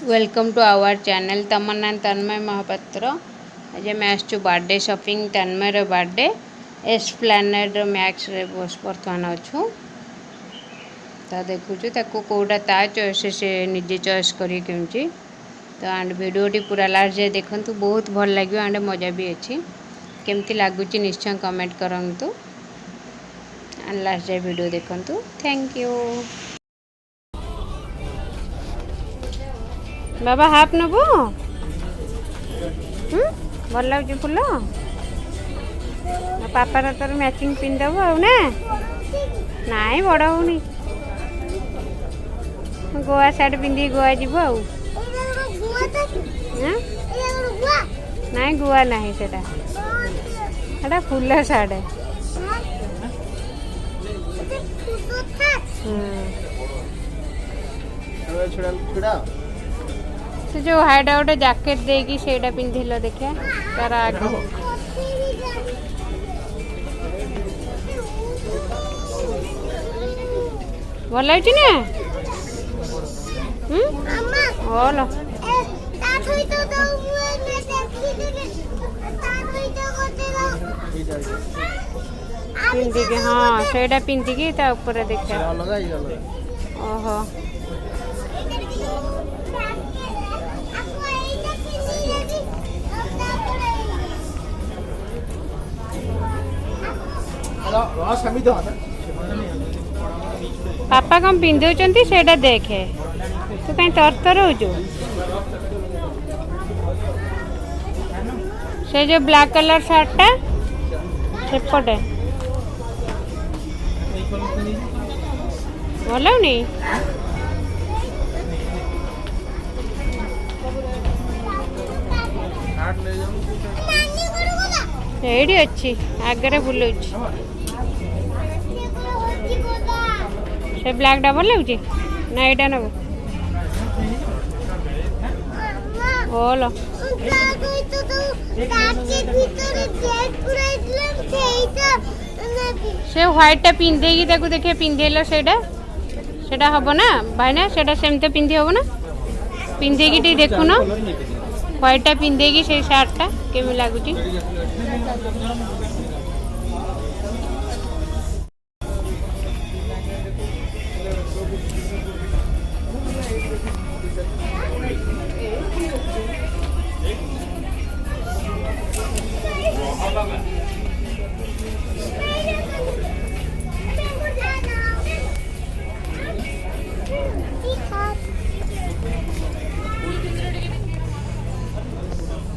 Welcome to our channel Tamanna Tanmay Mahapatra. आज आम आसचु बर्थडे शॉपिंग तन्मयर बर्थडे एस्प्लेनेड मैक्स रे बर्तमान अच्छु तो देखुचु ताको कोटा ता चॉइस से निजे चॉइस करी किणुची तो एंड वीडियोटी पूरा लास्ट जाए देखंतु बहुत भल लगे एंड मजा भी अच्छी केमती लगुच निश्चय कमेंट करंतु एंड लास्ट जाए वीडियो देखंतु। Thank you. बाबा हाफ नबो भल लगे फुल पापा तोर मैचिंग पिंधब आ नाई बड़ होनी गोवा सार्ट पिंधि गोवा जीव नाई गोवा ना सेटा फुल सार्ट से जो हाइडा गोटे जैकेट देगी सेटा पिंधिल देखिया तार आगे भल लगे ना भल पिंधिकी हाँ सेटा पिंधिकी ता ऊपर देखिया ओहो पापा कौन पिंधुचंती सेटा देखे तू कहीं तरतर हो से जो ब्लैक कलर शर्टा सेपटे भल नहीं एडी अच्छी आगे बुलाऊ से ब्लैक टा भल लगे ना यहाँ नब भल से व्हाइट टा पिंधे देखिए पिंधेल सेटा हम ना भाईना सेटा सेमती पिंधि हम ना पिंधे की देखुन व्हाइट टा पिंधे की से शार्ट टा केमी लगुच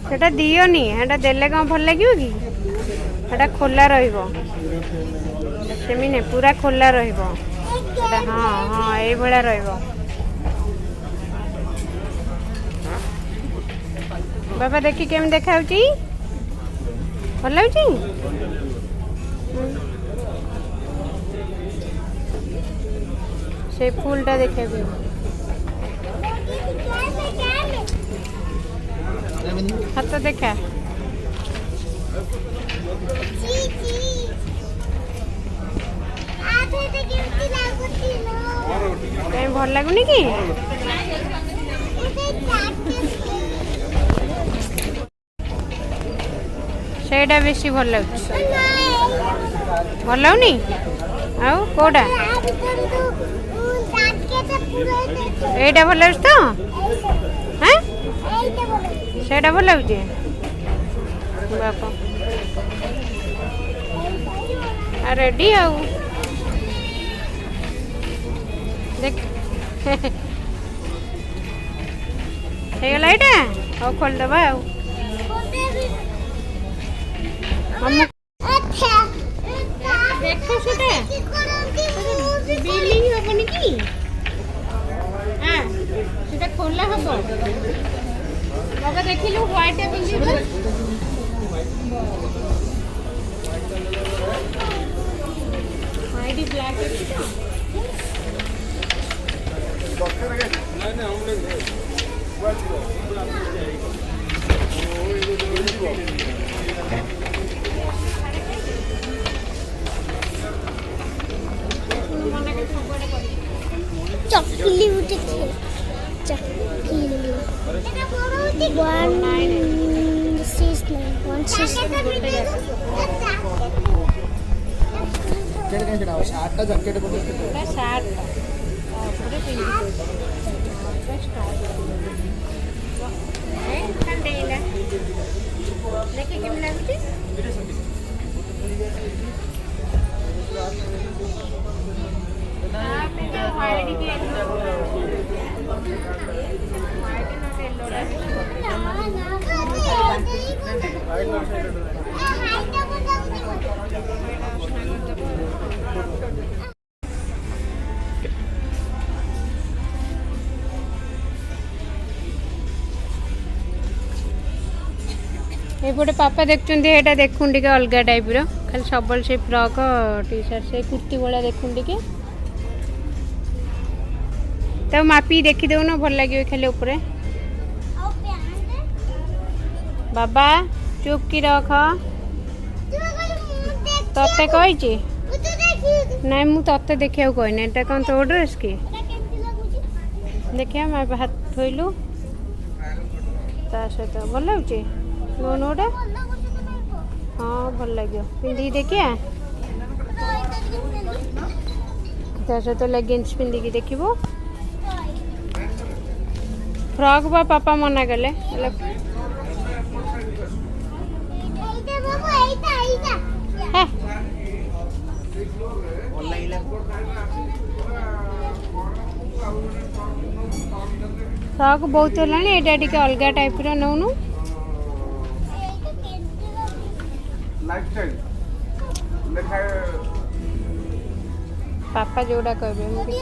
सेटा दियोनी हेटा देले कौन भल लगे कि हेटा खोला रही पूरा खोला रही हाँ हाँ ये भाया रही बाबा देखी केम देखा भल लगे से फूलटा देखा हाथ देखा कहीं भल लगुनि कि सेटा बेसी भल लगे भल लगुनि आउ कोटा एटा भल लगे तो हाँ सेटा भल लगे बापा रेडी आउ देख गला यहाँ खोलदबा देख बिलिंग हेनी कि हाँ से खोला हम बाबा देखिलु व्हाइट पिंधि व्हाइट ब्लैक चकली उठे चकली एपटे पापा देखुं एटा देखुन टे अलग टाइप खाली सब से फ्रॉक टी शर्ट से कुर्ती भाया देखुन टे तब मापी देखी दौन भल लगे खाली ऊपर बाबा चुप की रख ते कही ना मु ते देखा कहनी एटा कौन तो ड्रेस की देखिए मैं हाथ थोलु सहित भल लगे नोन गोटे हाँ भल लगे पिंधि देखिए सहित लेगिंग्स पिंधिकी देखो फ्रॉक बा पापा मना कले फ्रॉक बहुत है अलग टाइप नौनु पापा जोड़ा कहे मुझे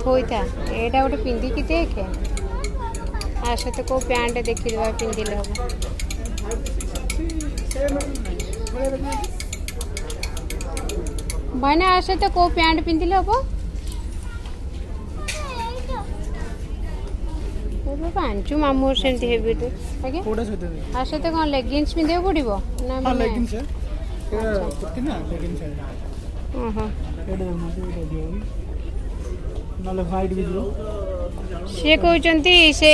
होता एटा गोटे पिंधिकी देखे आ सहित कौ पैंट देखीदे पिंधिले हम भाईना आ सहित कौ पैंट पिंधिले हम पांचु मामू सेमती हेबी तो आगे आ सहित कौन लेगिंग्स पिंधे पड़ो ना लेगिंग्स है कुर्ती ना लेगिंग्स है ओहो नले वाइट भी जो से कहउचंती से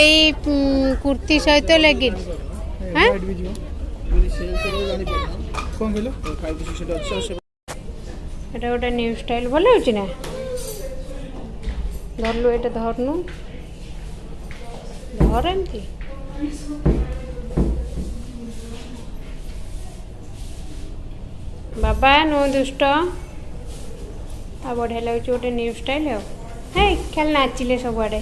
कुर्ती सहित लेगिंग्स हैं वाइट भी जो से जानि पड़ना कोन कहलो 5 6 अच्छा एटा गोटे न्यू स्टाइल भल होची ना धरलु एटा धरनु धर एमती बाबा नो दुष्ट आ बढ़िया लगे गोटे न्यू स्टाइल है खेल नाचिले सब आड़े।